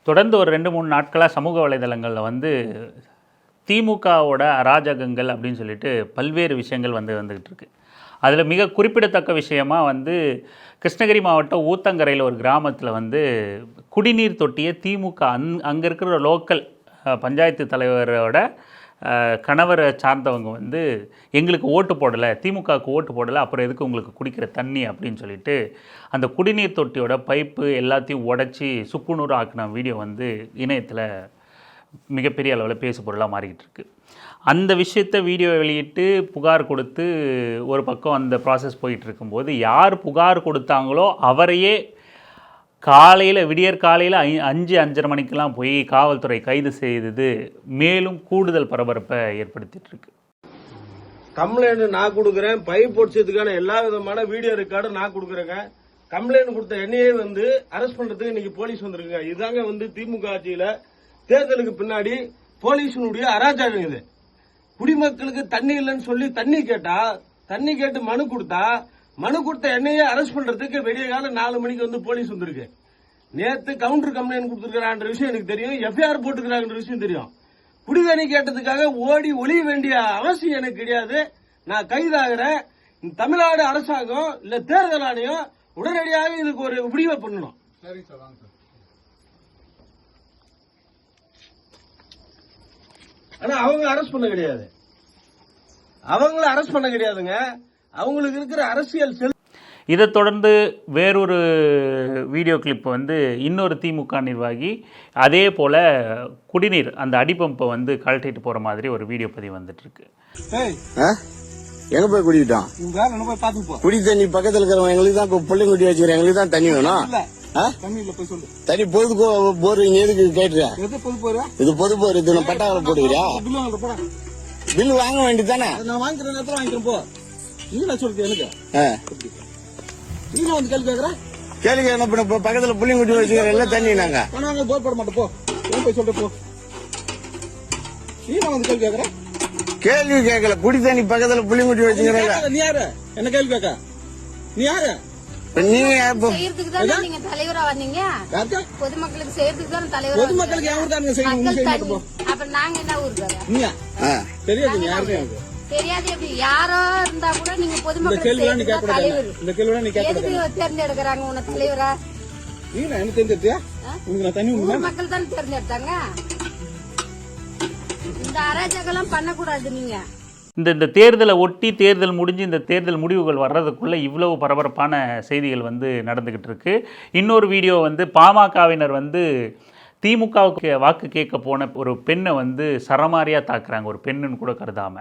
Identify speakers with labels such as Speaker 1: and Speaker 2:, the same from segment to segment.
Speaker 1: தொடர்ந்து ஒரு 2-3 நாட்களாக சமூக வலைதளங்களில் வந்து திமுகவோட அராஜகங்கள் அப்படின்னு சொல்லிட்டு பல்வேறு விஷயங்கள் வந்துக்கிட்டு இருக்கு. அதில் மிக குறிப்பிடத்தக்க விஷயமா வந்து கிருஷ்ணகிரி மாவட்டம் ஊத்தங்கரையில் ஒரு கிராமத்தில் வந்து குடிநீர் தொட்டியை திமுக அங்கே இருக்கிற லோக்கல் பஞ்சாயத்து தலைவரோட கணவரை சார்ந்தவங்க வந்து எங்களுக்கு ஓட்டு போடலை, திமுகவுக்கு ஓட்டு போடலை, அப்புறம் எதுக்கு உங்களுக்கு குடிக்கிற தண்ணி அப்படின்னு சொல்லிட்டு அந்த குடிநீர் தொட்டியோட பைப்பு எல்லாத்தையும் உடச்சி சுக்குநூறு ஆக்கின வீடியோ வந்து இணையத்தில் மிகப்பெரிய அளவில் பேசு பொருளாக மாறிக்கிட்டு இருக்கு. அந்த விஷயத்தை வீடியோ வெளியிட்டு புகார் கொடுத்து ஒரு பக்கம் அந்த ப்ராசஸ் போயிட்டு இருக்கும்போது யார் புகார் கொடுத்தாங்களோ அவரையே விடியற் காலையில் 5-5:30 மணிக்கெல்லாம் போய் காவல்துறை கைது செய்தது மேலும் கூடுதல் பரபரப்பை ஏற்படுத்திட்டு இருக்கு.
Speaker 2: கம்ப்ளைண்ட் நான் கொடுக்குறேன், பைப் பொடிச்சதுக்கான எல்லா விதமான வீடியோ ரெக்கார்டும் நான் கொடுக்குறேங்க. கம்ப்ளைண்ட் கொடுத்த என்னையே வந்து அரெஸ்ட் பண்றதுக்கு இன்னைக்கு போலீஸ் வந்திருக்குங்க. இதுதாங்க வந்து திமுக ஆட்சியில தேர்தலுக்கு பின்னாடி போலீஸினுடைய அராஜகம். இது குடிமக்களுக்கு தண்ணி இல்லைன்னு சொல்லி தண்ணி கேட்டு மனு கொடுத்த என்னையே அரெஸ்ட் பண்றதுக்கு விடிய கால 4 மணிக்கு வந்து போலீஸ் வந்திருக்கு. நேத்து கவுண்டர் கம்ப்ளைண்ட் கொடுத்திருக்கிறான்ற விஷயம் எனக்கு தெரியும், எஃப்ஐஆர் போட்டுக்கிறாங்கன்ற விஷயம் தெரியும். குடிதண்ணி கேட்டதுக்காக ஓடி ஒளிய வேண்டிய அவசியம் எனக்கு கிடையாது. நான் கைதாகிறேன். தமிழ்நாடு அரசாங்கம் இல்ல தேர்தல் ஆணையம் உடனடியாக இதுக்கு ஒரு முடிவை பண்ணணும். ஆனா அவங்கள அரெஸ்ட் பண்ண கிடையாதுங்க. அவங்களுக்கு இருக்கிற அரசியல்
Speaker 1: இதை தொடர்ந்து வேறொரு வீடியோ கிளிப் வந்து இன்னொரு திமுக நிர்வாகி அதே போல் குடிநீர் அந்த அடிப்பம்பை வந்து கழட்டிட்டு போகிற மாதிரி ஒரு வீடியோ பதிவு வந்துட்டு இருக்கு.
Speaker 3: எங்க போய் குடிக்கிட்டோம்? குடி தண்ணி பக்கத்துல இருக்கிறவங்க எங்களுக்கு தான் பிள்ளைங்க குடி வச்சுக்கிறேன், எங்களுக்கு தான் தண்ணி வேணும். தண்ணி பொது போர் எதுக்கு கேட்டுறேன்? இது பொது போர், இது பட்டாவில போட்டுக்கிறியா? பில்லு வாங்க வேண்டியதானே?
Speaker 2: நான் வாங்கிக்கிறேன் போ. நீங்க சொல்றது எனக்கு நீங்க வந்து
Speaker 3: கேள்வி என்ன பண்ண பக்கத்துல புள்ளிங்க குட்டி வச்சுக்கிற எல்லாம் தண்ணி நாங்க
Speaker 2: போர் போட மாட்டோம். போ போய் சொல்லிட்டு போ. நீங்க வந்து கேள்வி கேக்குற?
Speaker 3: கேள்வி கேட்கல. குடி தண்ணி பக்கத்துல புள்ளிங்க குட்டி வச்சுக்கிறீங்க.
Speaker 2: நீ யாரு என்ன கேள்வி கேட்க? நீ யாரு?
Speaker 4: நீங்க தலைவரா வந்தீங்க, பொதுமக்களுக்கு செய்யறதுக்கு தான் தலைவர்.
Speaker 2: பொதுமக்களுக்கு யாரு தான் செய்யணும்?
Speaker 4: அப்ப நாங்க என்ன ஊருக்கு
Speaker 2: தெரியாது? நீ யாருமே
Speaker 4: தெரியாது. எப்படி யாரோ இருந்தா கூட நீங்க பொதுமக்களுக்கு தேர்ந்தெடுக்கிறாங்க உன்ன தலைவரா? மக்கள் தான் தேர்ந்தெடுத்தாங்க. இந்த அராஜகம் பண்ணக்கூடாது. நீங்க
Speaker 1: இந்த தேர்தலை ஒட்டி தேர்தல் முடிஞ்சு இந்த தேர்தல் முடிவுகள் வர்றதுக்குள்ளே இவ்வளவு பரபரப்பான செய்திகள் வந்து நடந்துக்கிட்டு இருக்கு. இன்னொரு வீடியோ வந்து பாமகவினர் வந்து திமுகவுக்கு வாக்கு கேட்க போன ஒரு பெண்ணை வந்து சரமாரியா தாக்குறாங்க, ஒரு பெண்ணுன்னு கூட கருதாம.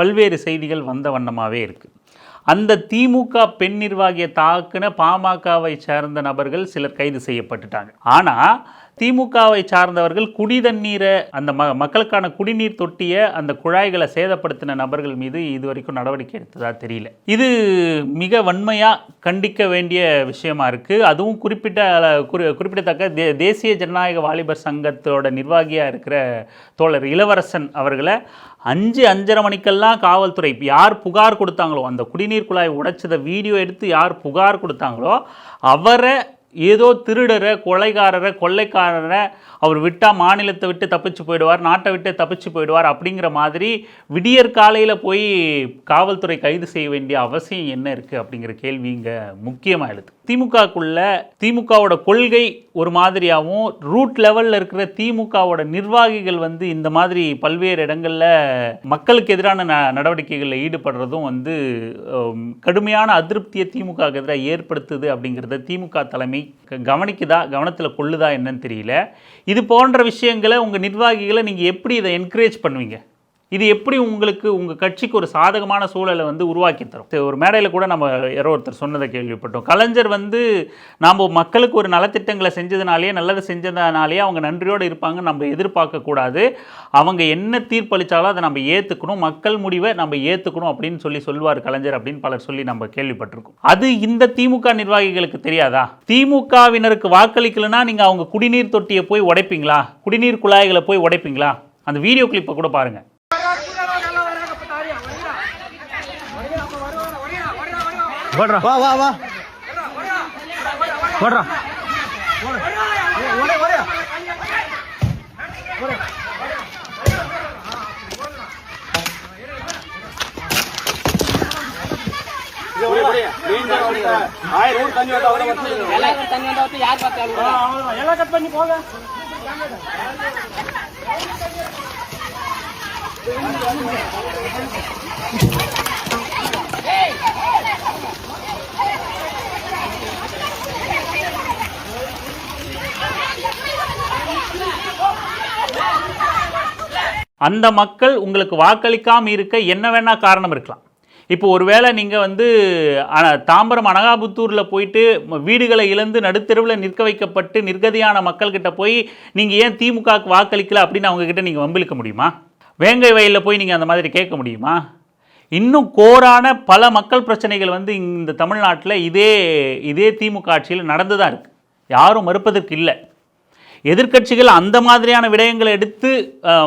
Speaker 1: பல்வேறு செய்திகள் வந்த வண்ணமாகவே இருக்கு. அந்த திமுக பெண் நிர்வாகியை தாக்குன பாமகவை சார்ந்த நபர்கள் சிலர் கைது செய்யப்பட்டுட்டாங்க. ஆனால் திமுகவை சார்ந்தவர்கள் குடி தண்ணீரை அந்த மக்களுக்கான குடிநீர் தொட்டிய அந்த குழாய்களை சேதப்படுத்தின நபர்கள் மீது இதுவரைக்கும் நடவடிக்கை எடுத்ததா தெரியல. இது மிக வன்மையாக கண்டிக்க வேண்டிய விஷயமா இருக்குது. அதுவும் குறிப்பிடத்தக்க தேசிய ஜனநாயக வாலிபர் சங்கத்தோட நிர்வாகியாக இருக்கிற தோழர் இளவரசன் அவர்களை 5-5:30 மணிக்கெல்லாம் காவல்துறை யார் புகார் கொடுத்தாங்களோ, அந்த குடிநீர் குழாய் உடைச்சதை வீடியோ எடுத்து யார் புகார் கொடுத்தாங்களோ அவரை ஏதோ திருடரை, கொள்ளைக்காரரை அவர் விட்டால் மாநிலத்தை விட்டு தப்பிச்சு போயிடுவார், நாட்டை விட்டு தப்பிச்சு போயிடுவார் அப்படிங்கிற மாதிரி விடியற் காலையில் போய் காவல்துறை கைது செய்ய வேண்டிய அவசியம் என்ன இருக்குது அப்படிங்கிற கேள்வி இங்கே முக்கியமாக எழுது. திமுகவோட கொள்கை ஒரு மாதிரியாகவும் ரூட் லெவலில் இருக்கிற திமுகவோட நிர்வாகிகள் வந்து இந்த மாதிரி பல்வேறு இடங்களில் மக்களுக்கு எதிரான நடவடிக்கைகளில் ஈடுபடுறதும் வந்து கடுமையான அதிருப்தியை திமுக எதிராக ஏற்படுத்துது அப்படிங்கிறத திமுக தலைமை கவனத்தில் கொள்ளுதா என்னன்னு தெரியல. இது போன்ற விஷயங்களை உங்கள் நிர்வாகிகளை நீங்கள் எப்படி இதை என்கரேஜ் பண்ணுவீங்க? இது எப்படி உங்களுக்கு உங்கள் கட்சிக்கு ஒரு சாதகமான சூழலை வந்து உருவாக்கி தரும்? ஒரு மேடையில் கூட நம்ம யாரோ ஒருத்தர் சொன்னதை கேள்விப்பட்டோம். கலைஞர் வந்து நாம் மக்களுக்கு ஒரு நலத்திட்டங்களை செஞ்சதுனாலேயே நல்லது செஞ்சதுனாலேயே அவங்க நன்றியோடு இருப்பாங்க நம்ம எதிர்பார்க்கக்கூடாது. அவங்க என்ன தீர்ப்பளித்தாலும் அதை நம்ம ஏற்றுக்கணும், மக்கள் முடிவை நம்ம ஏற்றுக்கணும் அப்படின்னு சொல்லுவார் கலைஞர் அப்படின்னு பலர் சொல்லி நம்ம கேள்விப்பட்டிருக்கோம். அது இந்த திமுக நிர்வாகிகளுக்கு தெரியாதா? திமுகவினருக்கு வாக்களிக்கலைன்னா நீங்கள் அவங்க குடிநீர் தொட்டியை போய் உடைப்பீங்களா? குடிநீர் குழாய்களை போய் உடைப்பீங்களா? அந்த வீடியோ கிளிப்பை கூட பாருங்கள்.
Speaker 3: வா வா வா
Speaker 2: போடுறா எல்லாம் கட் பண்ணி போங்க.
Speaker 1: அந்த மக்கள் உங்களுக்கு வாக்களிக்காமல் இருக்க என்ன வேணா காரணம் இருக்கலாம். இப்போ ஒருவேளை நீங்கள் வந்து தாம்பரம் அனகாபுத்தூரில் போயிட்டு வீடுகளை இழந்து நடுத்தெருவில் நிற்க வைக்கப்பட்டு நிர்கதியான மக்கள்கிட்ட போய் நீங்கள் ஏன் திமுகவுக்கு வாக்களிக்கல அப்படின்னு அவங்கக்கிட்ட நீங்கள் வம்பிழுக்க முடியுமா? வேங்கை வயலில் போய் நீங்கள் அந்த மாதிரி கேட்க முடியுமா? இன்னும் கோரான பல மக்கள் பிரச்சனைகள் வந்து இந்த தமிழ்நாட்டில் இதே திமுக ஆட்சியில் நடந்து தான் இருக்குது. யாரும் மறுப்பதற்கு இல்லை. எதிர்க்கட்சிகள் அந்த மாதிரியான விடயங்களை எடுத்து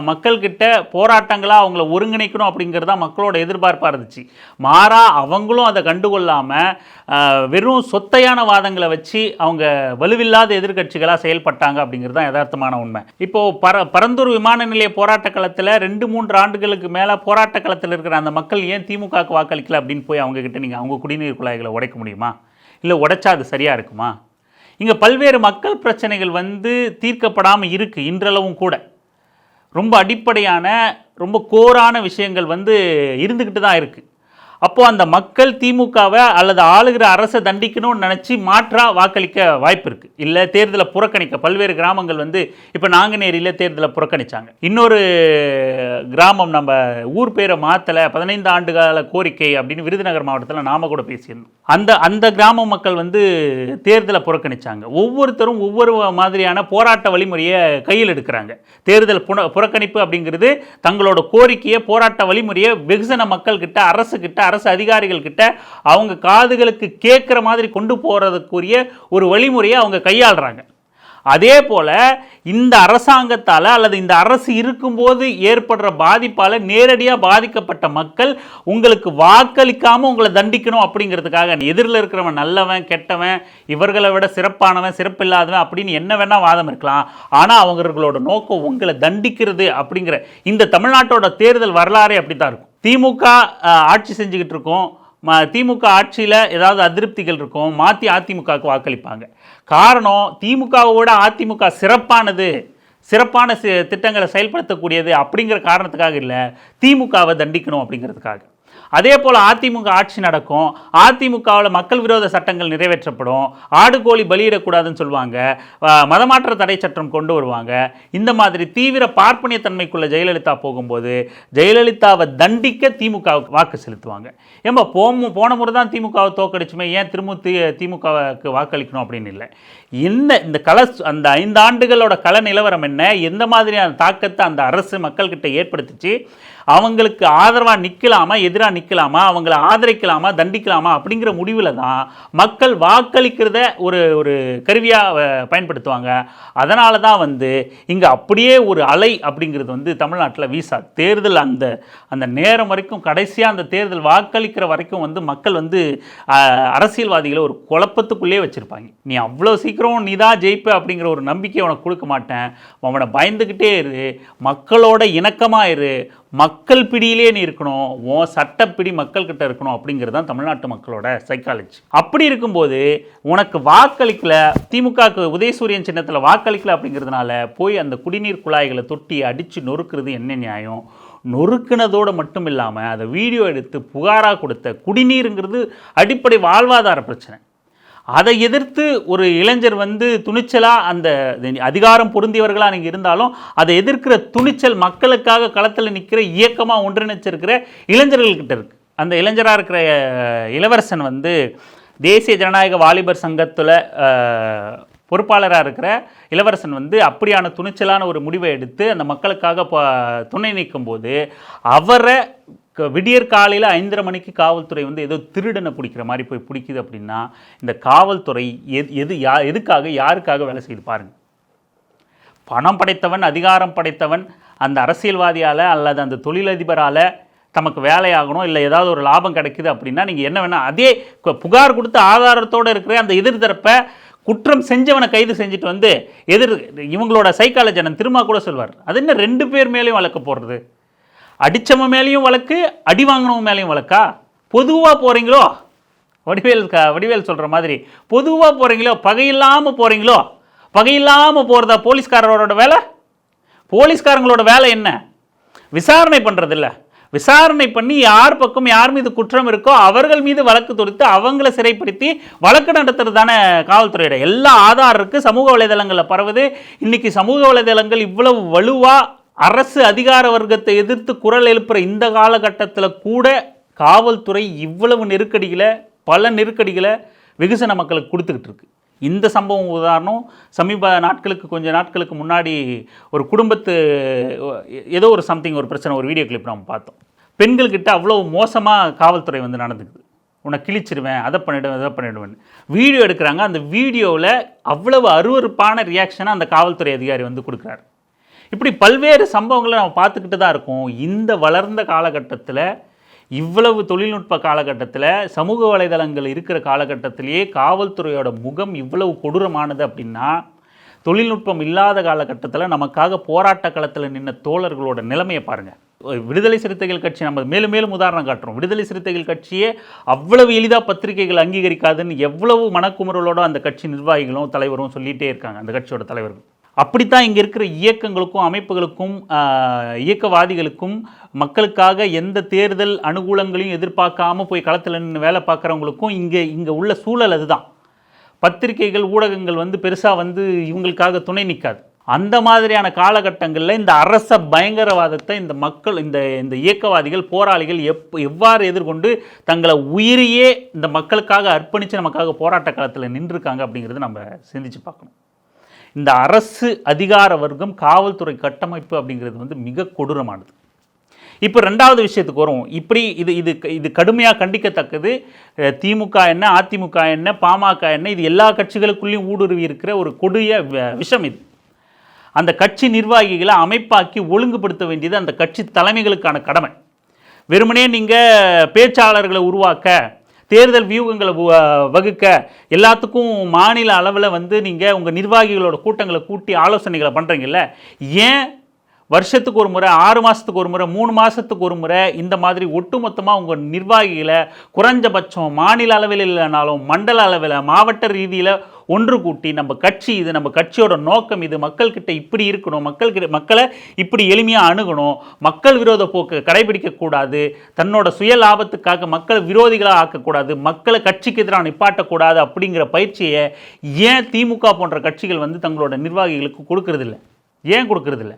Speaker 1: மக்கள்கிட்ட போராட்டங்களாக அவங்கள ஒருங்கிணைக்கணும் அப்படிங்கிறது தான் மக்களோட எதிர்பார்ப்பாக இருந்துச்சு. மாறா அவங்களும் அதை கண்டுகொள்ளாமல் வெறும் சொத்தையான வாதங்களை வச்சு அவங்க வலுவில்லாத எதிர்க்கட்சிகளாக செயல்பட்டாங்க அப்படிங்கிறது தான் யதார்த்தமான உண்மை. இப்போது பரந்தூர் விமான நிலைய போராட்ட களத்தில் 2-3 ஆண்டுகளுக்கு மேலே போராட்ட களத்தில் இருக்கிற அந்த மக்கள் ஏன் திமுகவுக்கு வாக்களிக்கல அப்படின்னு போய் அவங்கக்கிட்ட நீங்கள் அவங்க குடிநீர் குழாய்களை உடைக்க முடியுமா? இல்லை உடைச்சா அது சரியாக இருக்குமா? இங்கே பல்வேறு மக்கள் பிரச்சனைகள் வந்து தீர்க்கப்படாமல் இருக்குது. இன்றளவும் கூட ரொம்ப அடிப்படையான ரொம்ப கோரான விஷயங்கள் வந்து இருந்துக்கிட்டு தான் இருக்குது. அப்போது அந்த மக்கள் திமுகவை அல்லது ஆளுகிற அரசை தண்டிக்கணும்னு நினச்சி மாற்றாக வாக்களிக்க வாய்ப்பு இருக்குது. இல்லை தேர்தலை புறக்கணிக்க பல்வேறு கிராமங்கள் வந்து இப்போ நாங்குநேரியில் தேர்தலை புறக்கணித்தாங்க. இன்னொரு கிராமம் நம்ம ஊர் பேரை மாற்றலை 15 ஆண்டுகால கோரிக்கை அப்படின்னு விருதுநகர் மாவட்டத்தில் நாம கூட பேசியிருந்தோம். அந்த கிராம மக்கள் வந்து தேர்தலை புறக்கணித்தாங்க. ஒவ்வொருத்தரும் ஒவ்வொரு மாதிரியான போராட்ட வழிமுறையை கையில் எடுக்கிறாங்க. தேர்தல் புறக்கணிப்பு அப்படிங்கிறது தங்களோட கோரிக்கையை போராட்ட வழிமுறையை வெகுஜன மக்கள்கிட்ட அரசு அதிகாரிகள் கிட்ட அவங்க காதுகளுக்கு கேட்குற மாதிரி கொண்டு போகிறதுக்குரிய ஒரு வழிமுறையை அவங்க கையாளுறாங்க. அதே போல் இந்த அரசாங்கத்தால் அல்லது இந்த அரசு இருக்கும்போது ஏற்படுற பாதிப்பால் நேரடியாக பாதிக்கப்பட்ட மக்கள் உங்களுக்கு வாக்களிக்காமல் உங்களை தண்டிக்கணும் அப்படிங்கிறதுக்காக எதிரில் இருக்கிறவன் நல்லவன் கெட்டவன் இவர்களை விட சிறப்பானவன் சிறப்பில்லாதவன் அப்படின்னு என்ன வேணால் வாதம் இருக்கலாம். ஆனால் அவங்களோட நோக்கம் உங்களை தண்டிக்கிறது அப்படிங்கிற இந்த தமிழ்நாட்டோட தேர்தல் வரலாறே அப்படி தான் இருக்கும். திமுக ஆட்சி செஞ்சுக்கிட்டு இருக்கோம். திமுக ஆட்சியில் ஏதாவது அதிருப்திகள் இருக்கும், மாற்றி அதிமுகவுக்கு வாக்களிப்பாங்க. காரணம் திமுகவோட அதிமுக சிறப்பான திட்டங்களை செயல்படுத்தக்கூடியது அப்படிங்கிற காரணத்துக்காக இல்லை, திமுகவை தண்டிக்கணும் அப்படிங்கிறதுக்காக. அதே போல் அதிமுக ஆட்சி நடக்கும், அதிமுகவில் மக்கள் விரோத சட்டங்கள் நிறைவேற்றப்படும், ஆடு கோழி பலியிடக்கூடாதுன்னு சொல்லுவாங்க, மதமாற்ற தடை சட்டம் கொண்டு வருவாங்க. இந்த மாதிரி தீவிர பார்ப்பனியத்தன்மைக்குள்ள ஜெயலலிதா போகும்போது ஜெயலலிதாவை தண்டிக்க திமுக வாக்கு செலுத்துவாங்க. ஏன்பா போன முறை தான் திமுகவை தோக்கடிச்சுமே, ஏன் திரும்ப திமுகவுக்கு வாக்களிக்கணும் அப்படின்னு இல்லை. என்ன இந்த அந்த 5 ஆண்டுகளோட கள நிலவரம் என்ன, எந்த மாதிரியான தாக்கத்தை அந்த அரசு மக்கள்கிட்ட ஏற்படுத்திச்சு, அவங்களுக்கு ஆதரவாக நிற்கலாமா எதிராக நிற்கலாமா, அவங்கள ஆதரிக்கலாமா தண்டிக்கலாமா அப்படிங்கிற முடிவில் தான் மக்கள் வாக்களிக்கிறத ஒரு கருவியாக பயன்படுத்துவாங்க. அதனால தான் வந்து இங்கே அப்படியே ஒரு அலை அப்படிங்கிறது வந்து தமிழ்நாட்டில் வீசாது. தேர்தல் அந்த நேரம் வரைக்கும் கடைசியாக அந்த தேர்தல் வாக்களிக்கிற வரைக்கும் வந்து மக்கள் வந்து அரசியல்வாதிகளை ஒரு குழப்பத்துக்குள்ளே வச்சுருப்பாங்க. நீ அவ்வளோ சீக்கிரம் நீ தான் ஜெயிப்ப அப்படிங்கிற ஒரு நம்பிக்கை உனக்கு கொடுக்க மாட்டேன், அவனை பயந்துக்கிட்டே இரு, மக்களோட இணக்கமாக இரு, மக்கள் பிடியிலே நீ இருக்கணும், உன் சட்டப்பிடி மக்கள்கிட்ட இருக்கணும் அப்படிங்கிறது தான் தமிழ்நாட்டு மக்களோட சைக்காலஜி. அப்படி இருக்கும்போது உனக்கு வாக்களிக்கல, திமுகவுக்கு உதயசூரியன் சின்னத்தில் வாக்களிக்கல அப்படிங்கிறதுனால போய் அந்த குடிநீர் குழாய்களை தொட்டி அடித்து நொறுக்கிறது என்ன நியாயம்? நொறுக்குனதோடு மட்டும் இல்லாமல் அதை வீடியோ எடுத்து புகாராக கொடுத்த குடிநீருங்கிறது அடிப்படை வாழ்வாதார பிரச்சனை. அதை எதிர்த்து ஒரு இளைஞர் வந்து துணிச்சலாக அந்த அதிகாரம் பொருந்தியவர்களாக நீங்கள் இருந்தாலும் அதை எதிர்க்கிற துணிச்சல் மக்களுக்காக களத்தில் நிற்கிற இயக்கமாக ஒன்றிணைச்சிருக்கிற இளைஞர்கள்கிட்ட இருக்குது. அந்த இளைஞராக இருக்கிற இளவரசன் வந்து தேசிய ஜனநாயக வாலிபர் சங்கத்தில் பொறுப்பாளராக இருக்கிற இளவரசன் வந்து அப்படியான துணிச்சலான ஒரு முடிவை எடுத்து அந்த மக்களுக்காக துணை நிற்கும் போது அவரை விடியற் காலையில் 5:30 மணிக்கு காவல்துறை வந்து ஏதோ திருடனை பிடிக்கிற மாதிரி போய் பிடிக்குது அப்படின்னா இந்த காவல்துறை எதுக்காக யாருக்காக வேலை செய்து பாருங்கள். பணம் படைத்தவன், அதிகாரம் படைத்தவன் அந்த அரசியல்வாதியால் அல்லது அந்த தொழிலதிபரால் தமக்கு வேலையாகணும், இல்லை ஏதாவது ஒரு லாபம் கிடைக்குது அப்படின்னா நீங்கள் என்ன வேணால் அதே புகார் கொடுத்து ஆதாரத்தோடு இருக்கிற அந்த எதிர்த்தரப்பை குற்றம் செஞ்சவனை கைது செஞ்சுட்டு வந்து இவங்களோட சைக்காலஜி திருமா கூட சொல்வார், அது என்ன 2 பேர் மேலேயும் வழக்கு போடுறது, அடித்தவன் மேலேயும் வழக்கு, அடி வாங்கினவன் மேலேயும் வழக்கா? பொதுவாக போகிறீங்களோ, வடிவேல் சொல்கிற மாதிரி பொதுவாக போகிறீங்களோ, பகையில்லாமல் போகிறீங்களோ? பகையில்லாமல் போகிறதா போலீஸ்காரரோட வேலை? போலீஸ்காரங்களோட வேலை என்ன? விசாரணை பண்ணுறதில்ல. விசாரணை பண்ணி யார் பக்கம் யார் மீது குற்றம் இருக்கோ அவர்கள் மீது வழக்கு தொடுத்து அவங்கள சிறைப்படுத்தி வழக்கு நடத்துறது தானே காவல்துறையோட எல்லா ஆதாரம் இருக்குது. சமூக வலைதளங்களில் பரவுது. இன்றைக்கி சமூக வலைதளங்கள் இவ்வளவு வலுவாக அரசு அதிகார வர்க்கத்தை எதிர்த்து குரல் எழுப்புகிற இந்த காலகட்டத்தில் கூட காவல்துறை இவ்வளவு நெருக்கடிகளை, பல நெருக்கடிகளை வெகுசன மக்களுக்கு கொடுத்துக்கிட்டு இருக்கு. இந்த சம்பவம் உதாரணம். கொஞ்ச நாட்களுக்கு முன்னாடி ஒரு குடும்பத்து ஏதோ ஒரு சம்திங் ஒரு பிரச்சனை, ஒரு வீடியோ கிளிப் நம்ம பார்த்தோம். பெண்கள்கிட்ட அவ்வளோ மோசமாக காவல்துறை வந்து நடந்துக்குது. உன்னை கிழிச்சிருவேன், அதை பண்ணிவிடுவேன் வீடியோ எடுக்கிறாங்க. அந்த வீடியோவில் அவ்வளவு அருவருப்பான ரியாக்ஷனை அந்த காவல்துறை அதிகாரி வந்து கொடுக்குறாரு. இப்படி பல்வேறு சம்பவங்களை நம்ம பார்த்துக்கிட்டு தான் இருக்கோம். இந்த வளர்ந்த காலகட்டத்தில், இவ்வளவு தொழில்நுட்ப காலகட்டத்தில், சமூக வலைதளங்கள் இருக்கிற காலகட்டத்திலேயே காவல்துறையோட முகம் இவ்வளவு கொடூரமானது அப்படின்னா, தொழில்நுட்பம் இல்லாத காலகட்டத்தில் நமக்காக போராட்ட களத்தில் நின்ற தோழர்களோட நிலைமையை பாருங்கள். விடுதலை சிறுத்தைகள் கட்சி நம்ம மேலும் மேலும் உதாரணம் காட்டுறோம். விடுதலை சிறுத்தைகள் கட்சியே அவ்வளவு எளிதாக பத்திரிகைகள் அங்கீகரிக்காதுன்னு எவ்வளவு மனக்குமுறலோட அந்த கட்சி நிர்வாகிகளும் தலைவரும் சொல்லிகிட்டே இருக்காங்க, அந்த கட்சியோட தலைவர்கள். அப்படித்தான் இங்கே இருக்கிற இயக்கங்களுக்கும் அமைப்புகளுக்கும் இயக்கவாதிகளுக்கும் மக்களுக்காக எந்த தேர்தல் அனுகூலங்களையும் எதிர்பார்க்காம போய் களத்தில் நின்று வேலை பார்க்குறவங்களுக்கும் இங்கே உள்ள சூழல் அதுதான். பத்திரிகைகள், ஊடகங்கள் வந்து பெருசாக வந்து இவங்களுக்காக துணை நிற்காது. அந்த மாதிரியான காலகட்டங்களில் இந்த அரச பயங்கரவாதத்தை இந்த மக்கள், இந்த இயக்கவாதிகள், போராளிகள் எவ்வாறு எதிர்கொண்டு தங்களை உயிரையே இந்த மக்களுக்காக அர்ப்பணித்து நமக்காக போராட்ட காலத்தில் நின்றுருக்காங்க அப்படிங்கிறது நம்ம சிந்திச்சு பார்க்கணும். இந்த அரசு அதிகார வர்க்கம், காவல்துறை கட்டமைப்பு அப்படிங்கிறது வந்து மிக கொடூரமானது. இப்போ 2வது விஷயத்துக்கு வரும். இப்படி இது கடுமையாக கண்டிக்கத்தக்கது. திமுக என்ன, அதிமுக என்ன, பாமக என்ன, இது எல்லா கட்சிகளுக்குள்ளேயும் ஊடுருவி இருக்கிற ஒரு கொடிய விஷம் இது. அந்த கட்சி நிர்வாகிகளை அமைப்பாக்கி ஒழுங்குபடுத்த வேண்டியது அந்த கட்சி தலைமைகளுக்கான கடமை. வெறுமனே நீங்கள் பேச்சாளர்களை உருவாக்க, தேர்தல் வியூகங்களை வகுக்க, எல்லாத்துக்கும் மாநில அளவில் வந்து நீங்கள் உங்கள் நிர்வாகிகளோட கூட்டங்களை கூட்டி ஆலோசனைகளை பண்ணுறீங்கல்ல, ஏன் வருஷத்துக்கு ஒரு முறை, 6 மாதத்துக்கு ஒரு முறை, 3 மாதத்துக்கு ஒரு முறை இந்த மாதிரி ஒட்டுமொத்தமாக உங்கள் நிர்வாகிகளை குறைஞ்சபட்சம் மாநில அளவில் இல்லைனாலும் மண்டல அளவில், மாவட்ட ரீதியில் ஒன்று கூட்டி, நம்ம கட்சி இது, நம்ம கட்சியோட நோக்கம் இது, மக்கள்கிட்ட இப்படி இருக்கணும், மக்களை இப்படி எளிமையாக அணுகணும், மக்கள் விரோத போக்கு கடைபிடிக்கக்கூடாது, தன்னோட சுய லாபத்துக்காக மக்கள் விரோதிகளாக ஆக்கக்கூடாது, மக்களை கட்சிக்கு எதிராக நிப்பாட்டக்கூடாது அப்படிங்கிற பயிற்சியை ஏன் திமுக போன்ற கட்சிகள் வந்து தங்களோட நிர்வாகிகளுக்கு கொடுக்கறதில்ல? ஏன் கொடுக்கறதில்ல?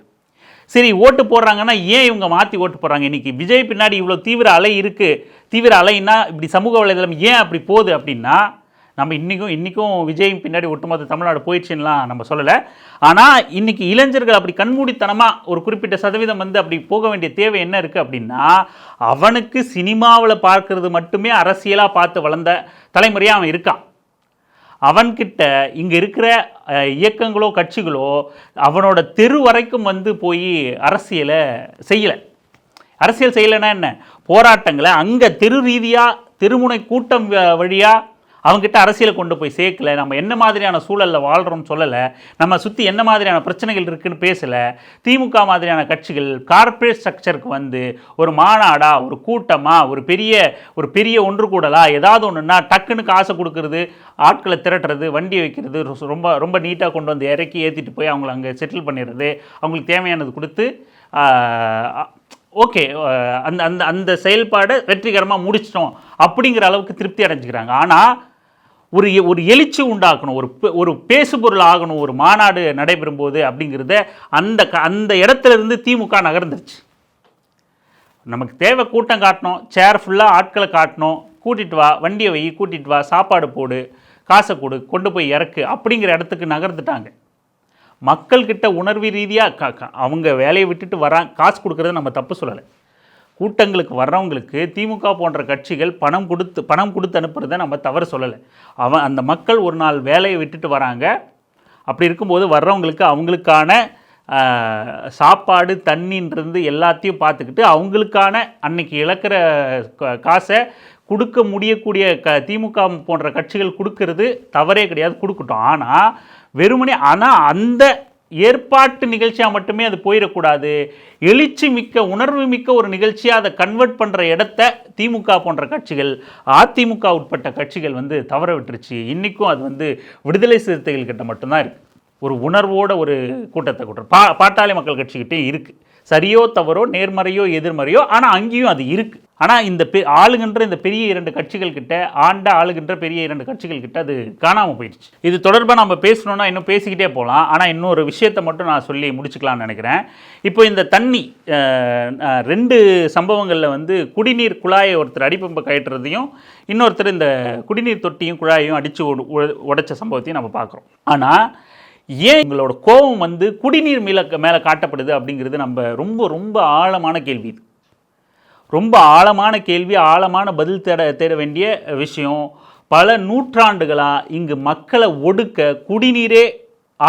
Speaker 1: சரி, ஓட்டு போடுறாங்கன்னா ஏன் இவங்க மாற்றி ஓட்டு போடுறாங்க? இன்றைக்கி விஜய் பின்னாடி இவ்வளோ தீவிர அலை இருக்குது. தீவிர அலைன்னா இப்படி சமூக வலைதளம் ஏன் அப்படி போகுது அப்படின்னா, நம்ம இன்றைக்கும் விஜய் பின்னாடி ஒட்டுமொத்த தமிழ்நாடு போயிடுச்சுன்னெலாம் நம்ம சொல்லலை. ஆனால் இன்றைக்கி இளைஞர்கள் அப்படி கண்மூடித்தனமாக ஒரு குறிப்பிட்ட சதவீதம் வந்து அப்படி போக வேண்டிய தேவை என்ன இருக்குது அப்படின்னா, அவனுக்கு சினிமாவில் பார்க்கறது மட்டுமே அரசியலாக பார்த்து வளர்ந்த தலைமுறையாக அவன் இருக்கான். அவன்கிட்ட இங்கே இருக்கிற இயக்கங்களோ கட்சிகளோ அவனோட தெரு வரைக்கும் வந்து போய் அரசியலை செய்யலை. அரசியல் செய்யலைன்னா என்ன? போராட்டங்களை அங்கே தெரு ரீதியாக, தெருமுனை கூட்டம் வழியாக அவங்ககிட்ட அரசியலை கொண்டு போய் சேர்க்கலை. நம்ம என்ன மாதிரியான சூழலில் வாழ்கிறோம்னு சொல்லலை, நம்ம சுற்றி என்ன மாதிரியான பிரச்சனைகள் இருக்குதுன்னு பேசலை. திமுக மாதிரியான கட்சிகள் கார்ப்பரேட் ஸ்ட்ரக்சருக்கு வந்து ஒரு மாநாடா, ஒரு கூட்டமாக, ஒரு பெரிய ஒன்று கூடலா, ஏதாவது ஒன்றுன்னா டக்குன்னு காசை கொடுக்கறது, ஆட்களை திரட்டுறது, வண்டி வைக்கிறது, ரொம்ப ரொம்ப நீட்டாக கொண்டு வந்து இறக்கி ஏற்றிட்டு போய் அவங்கள அங்கே செட்டில் பண்ணிடுறது, அவங்களுக்கு தேவையானது கொடுத்து ஓகே அந்த அந்த அந்த செயல்பாடை வெற்றிகரமாக முடிச்சிட்டோம் அப்படிங்கிற அளவுக்கு திருப்தி அடைஞ்சிக்கிறாங்க. ஆனால் ஒரு எழுச்சி உண்டாக்கணும், ஒரு பேசுபொருள் ஆகணும் ஒரு மாநாடு நடைபெறும் போது அப்படிங்கிறத அந்த இடத்துல இருந்து திமுக நகர்ந்துருச்சு. நமக்கு தேவை கூட்டம் காட்டணும், சேர் ஃபுல்லாக ஆட்களை காட்டணும், கூட்டிகிட்டு வா, வண்டியை வை, கூட்டிகிட்டு வா, சாப்பாடு போடு, காசை கொண்டு போய் இறக்கு அப்படிங்கிற இடத்துக்கு நகர்ந்துட்டாங்க. மக்கள்கிட்ட உணர்வு ரீதியாக அவங்க வேலையை விட்டுட்டு காசு கொடுக்குறத நம்ம தப்பு சொல்லலை. கூட்டங்களுக்கு வர்றவங்களுக்கு திமுக போன்ற கட்சிகள் பணம் கொடுத்து அனுப்புறதை நம்ம தவறு சொல்லலை. அந்த மக்கள் ஒரு நாள் வேலையை விட்டுட்டு வராங்க. அப்படி இருக்கும்போது வர்றவங்களுக்கு அவங்களுக்கான சாப்பாடு தண்ணின்றது எல்லாத்தையும் பார்த்துக்கிட்டு அவங்களுக்கான அன்னைக்கு இழக்கிற காசை கொடுக்க முடியக்கூடிய திமுக போன்ற கட்சிகள் கொடுக்கறது தவறே கிடையாது, கொடுக்கட்டும். ஆனால் வெறுமனே அந்த ஏற்பாட்டு நிகழ்ச்சியாக மட்டுமே அது போயிடக்கூடாது. எழுச்சி மிக்க உணர்வு மிக்க ஒரு நிகழ்ச்சியாக அதை கன்வெர்ட் பண்ணுற இடத்த திமுக போன்ற கட்சிகள், அதிமுக உட்பட்ட கட்சிகள் தவற விட்டுருச்சு. இன்றைக்கும் அது விடுதலை சிறுத்தைகள் கிட்ட மட்டும்தான் இருக்குது. ஒரு உணர்வோட ஒரு கூட்டத்தை கூட்டுறோம். பாட்டாளி மக்கள் கட்சிக்கிட்டே இருக்குது. சரியோ தவறோ, நேர்மறையோ எதிர்மறையோ, ஆனால் அங்கேயும் அது இருக்குது. ஆனால் இந்த ஆளுகின்ற இந்த பெரிய 2 கட்சிகள் கிட்ட, ஆளுகின்ற பெரிய 2 கட்சிகள் கிட்ட அது காணாமல் போயிடுச்சு. இது தொடர்பாக நம்ம பேசணுன்னா இன்னும் பேசிக்கிட்டே போகலாம். ஆனால் இன்னொரு விஷயத்தை மட்டும் நான் சொல்லி முடிச்சுக்கலாம்னு நினைக்கிறேன். இப்போ இந்த தண்ணி 2 சம்பவங்களில் குடிநீர் குழாயை ஒருத்தர் அடிப்பம்பை கட்டுறதையும், இன்னொருத்தர் இந்த குடிநீர் தொட்டியும் குழாயையும் அடித்து உடைச்ச சம்பவத்தையும் நம்ம பார்க்குறோம். ஆனால் ஏன் எங்களோட கோபம் குடிநீர் மேலே காட்டப்படுது அப்படிங்கிறது நம்ம ரொம்ப ரொம்ப ஆழமான கேள்வி. இது ரொம்ப ஆழமான கேள்வி, ஆழமான பதில் தேட வேண்டிய விஷயம். பல நூற்றாண்டுகளாக இங்கு மக்களை ஒடுக்க குடிநீரே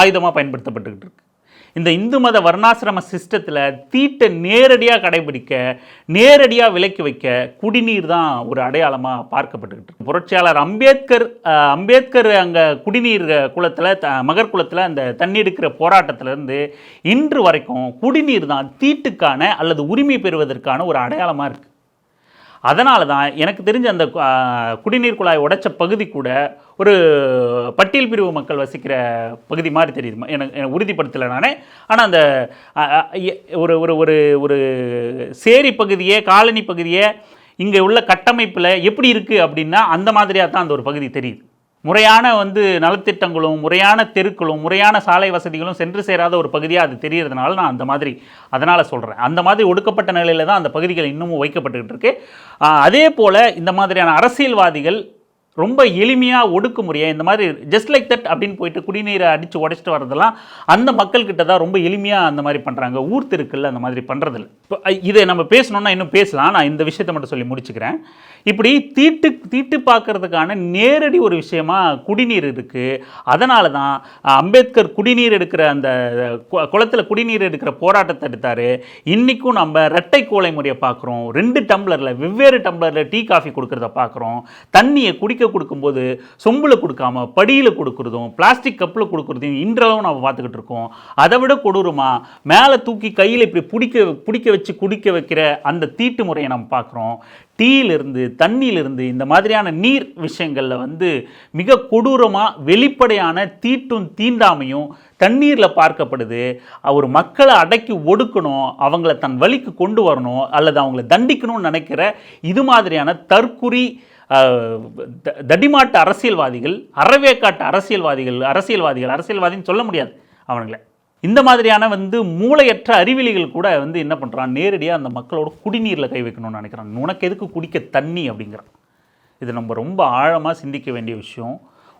Speaker 1: ஆயுதமாக பயன்படுத்தப்பட்டுக்கிட்டு இருக்கு. இந்த இந்து மத வர்ணாசிரம சிஸ்டத்தில் தீட்டை நேரடியாக கடைபிடிக்க, நேரடியாக விலக்கி வைக்க குடிநீர் தான் ஒரு அடையாளமாக பார்க்கப்பட்டுக்கிட்டு இருக்கு. புரட்சியாளர் அம்பேத்கர் அங்கே குடிநீர் குளத்தில், மகர் குளத்தில் அந்த தண்ணி எடுக்கிற போராட்டத்திலேருந்து இன்று வரைக்கும் குடிநீர் தான் தீட்டுக்கான அல்லது உரிமை பெறுவதற்கான ஒரு அடையாளமாக இருக்குது. அதனால தான் எனக்கு தெரிஞ்ச அந்த குடிநீர் குழாய் உடைச்ச பகுதி கூட ஒரு பட்டியல் பிரிவு மக்கள் வசிக்கிற பகுதி மாதிரி தெரியுது. எனக்கு உறுதிப்படுத்தலை நானே. ஆனால் அந்த ஒரு ஒரு ஒரு சேரி பகுதியே, காலனி பகுதியே இங்கே உள்ள கட்டமைப்பில் எப்படி இருக்குது அப்படின்னா அந்த மாதிரியாக தான் அந்த ஒரு பகுதி தெரியுது. முறையான நலத்திட்டங்களும், முறையான தெருக்களும், முறையான சாலை வசதிகளும் சென்று சேராத ஒரு பகுதியாக அது தெரியறதுனால நான் அதனால் சொல்கிறேன். அந்த மாதிரி ஒடுக்கப்பட்ட நிலையில் தான் அந்த பகுதிகள் இன்னமும் வைக்கப்பட்டுக்கிட்டு இருக்கு. அதே போல் இந்த மாதிரியான அரசியல்வாதிகள் ரொம்ப எளிமையாக ஒடுக்குமுறையாக இந்த மாதிரி ஜஸ்ட் லைக் தட் அப்படின்னு போயிட்டு குடிநீரை அடித்து உடைச்சிட்டு வரதெல்லாம் அந்த மக்கள்கிட்ட தான் ரொம்ப எளிமையாக அந்த மாதிரி பண்ணுறாங்க. ஊர் தெருக்களில் அந்த மாதிரி பண்ணுறதில்ல. இப்போ இதை நம்ம பேசணுன்னா இன்னும் பேசலாம். நான் இந்த விஷயத்தை மட்டும் சொல்லி முடிச்சுக்கிறேன். இப்படி தீட்டு பார்க்கறதுக்கான நேரடி ஒரு விஷயமா குடிநீர் இருக்குது. அதனால தான் அம்பேத்கர் குடிநீர் எடுக்கிற அந்த குளத்தில் குடிநீர் எடுக்கிற போராட்டத்தை எடுத்தார். இன்றைக்கும் நம்ம ரெட்டை கோலை முறையை பார்க்குறோம். 2 டம்ளரில் வெவ்வேறு டம்ளரில் டீ காஃபி கொடுக்குறத பார்க்குறோம். தண்ணியை கொடுக்கும்போது சொம்பில் கொடுக்காம படியில் கொடுக்குறதும், பிளாஸ்டிக் கப்பில் கொடுக்குறதையும் இன்றளவும் நம்ம பார்த்துக்கிட்டு இருக்கோம். அதை விட கொடூரமாக மேலே தூக்கி கையில் இப்படி பிடிக்க வச்சு குடிக்க வைக்கிற அந்த தீட்டு முறையை நம்ம பார்க்குறோம். டீயிலிருந்து, தண்ணியிலிருந்து, இந்த மாதிரியான நீர் விஷயங்களில் மிக கொடூரமாக வெளிப்படையான தீட்டும் தீண்டாமையும் தண்ணீரில் பார்க்கப்படுது. ஒரு மக்களை அடக்கி ஒடுக்கணும், அவங்கள தன் வழிக்கு கொண்டு வரணும், அல்லது அவங்கள தண்டிக்கணும்னு நினைக்கிற இது மாதிரியான தற்குறி தடிமாட்டு அரசியல்வாதிகள், அறவேக்காட்டு அரசியல்வாதின்னு சொல்ல முடியாது அவங்கள. இந்த மாதிரியான மூளையற்ற அறிவிலிகள் கூட என்ன பண்ணுறான், நேரடியாக அந்த மக்களோட குடிநீரில் கை வைக்கணும்னு நினைக்கிறாங்க. உனக்கு எதுக்கு குடிக்க தண்ணி அப்படிங்கிறான். இது நம்ம ரொம்ப ஆழமாக சிந்திக்க வேண்டிய விஷயம்.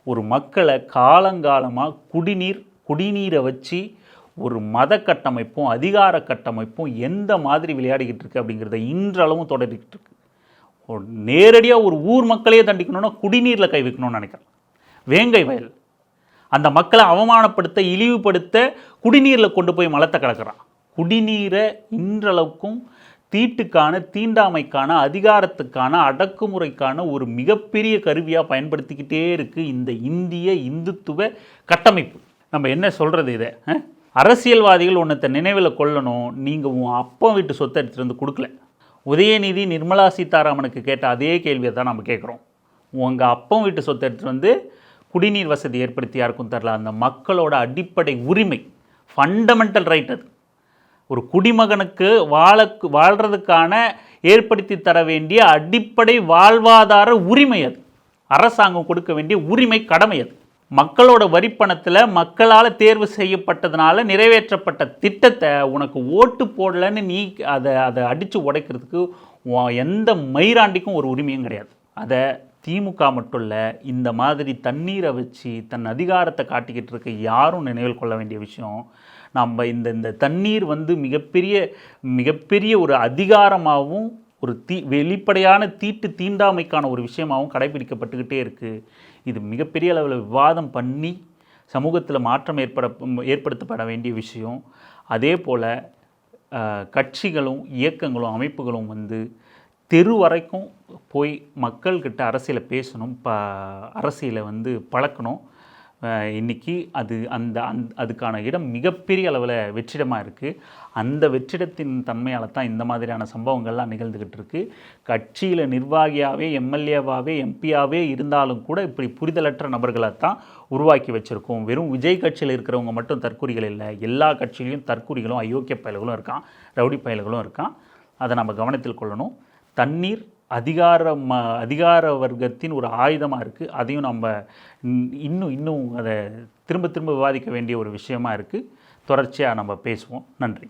Speaker 1: ஒரு மக்களை காலங்காலமாக குடிநீரை வச்சு ஒரு மத கட்டமைப்பும் அதிகார கட்டமைப்பும் எந்த மாதிரி விளையாடிக்கிட்டு இருக்கு அப்படிங்கிறத இன்றளவும் தொடரிக்கிட்டு இருக்கு. நேரடியாக ஒரு ஊர் மக்களையே தண்டிக்கணும்னா குடிநீரில் கை வைக்கணும்னு நினைக்கிறேன். வேங்கை வயல் அந்த மக்களை அவமானப்படுத்த, இழிவுபடுத்த குடிநீரில் கொண்டு போய் மலத்தை கலக்கிறான். குடிநீரை இன்றளவுக்கும் தீட்டுக்கான, தீண்டாமைக்கான, அதிகாரத்துக்கான, அடக்குமுறைக்கான ஒரு மிகப்பெரிய கருவியாக பயன்படுத்திக்கிட்டே இருக்குது இந்த இந்துத்துவ கட்டமைப்பு. நம்ம என்ன சொல்கிறது இதை? அரசியல்வாதிகள் ஒன்றத்தை நினைவில் கொள்ளணும். நீங்கள் உன் அப்பா வீட்டு சொத்தை எடுத்துகிட்டு வந்து கொடுக்கல. உதயநிதி நிர்மலா சீதாராமனுக்கு கேட்ட அதே கேள்வியை தான் நம்ம கேட்குறோம். உங்கள் அப்பா வீட்டு சொத்தை எடுத்துகிட்டு குடிநீர் வசதி ஏற்படுத்தி யாருக்கும் தரல. அந்த மக்களோட அடிப்படை உரிமை, ஃபண்டமெண்டல் ரைட். அது ஒரு குடிமகனுக்கு வாழ்கிறதுக்கான ஏற்படுத்தி தர வேண்டிய அடிப்படை வாழ்வாதார உரிமை. அது அரசாங்கம் கொடுக்க வேண்டிய உரிமை, கடமை அது. மக்களோட வரிப்பணத்தில் மக்களால் தேர்வு செய்யப்பட்டதுனால நிறைவேற்றப்பட்ட திட்டத்தை உனக்கு ஓட்டு போடலன்னு நீ அதை அடித்து உடைக்கிறதுக்கு எந்த மயிராண்டிக்கும் ஒரு உரிமையும் கிடையாது. அதை திமுக மட்டும் இல்லை, இந்த மாதிரி தண்ணீரை வச்சு தன் அதிகாரத்தை காட்டிக்கிட்டு இருக்க யாரும் நினைவில் கொள்ள வேண்டிய விஷயம். நம்ம இந்த தண்ணீர் வந்து மிகப்பெரிய ஒரு அதிகாரமாகவும் ஒரு வெளிப்படையான தீண்டாமைக்கான ஒரு விஷயமாகவும் கடைபிடிக்கப்பட்டுக்கிட்டே இருக்குது. இது மிகப்பெரிய அளவில் விவாதம் பண்ணி சமூகத்தில் மாற்றம் ஏற்படுத்தப்பட வேண்டிய விஷயம். அதே போல் கட்சிகளும் இயக்கங்களும் அமைப்புகளும் வந்து தெரு வரைக்கும் போய் மக்கள்கிட்ட அரசியலை பேசணும், அரசியலை வந்து பழக்கணும். இன்றைக்கி அதுக்கான இடம் மிகப்பெரிய அளவில் வெற்றிடமாக இருக்குது. அந்த வெற்றிடத்தின் தன்மையால் தான் இந்த மாதிரியான சம்பவங்கள்லாம் நிகழ்ந்துக்கிட்டு இருக்குது. கட்சியில் நிர்வாகியாகவே, எம்எல்ஏவாகவே, எம்பியாகவே இருந்தாலும் கூட இப்படி புரிதலற்ற நபர்களை தான் உருவாக்கி வச்சுருக்கோம். வெறும் விஜய் கட்சியில் இருக்கிறவங்க மட்டும் தற்கூரிகள் இல்லை, எல்லா கட்சியிலையும் தற்கூரிகளும் அயோக்கிய பயல்களும் இருக்கான், ரவுடி பயல்களும் இருக்கான். அதை நம்ம கவனத்தில் கொள்ளணும். தண்ணீர் அதிகார வர்க்கத்தின் ஒரு ஆயுதமாக இருக்குது. அதையும் நம்ம இன்னும் அதை திரும்ப விவாதிக்க வேண்டிய ஒரு விஷயமா இருக்குது. தொடர்ச்சியாக நம்ம பேசுவோம். நன்றி.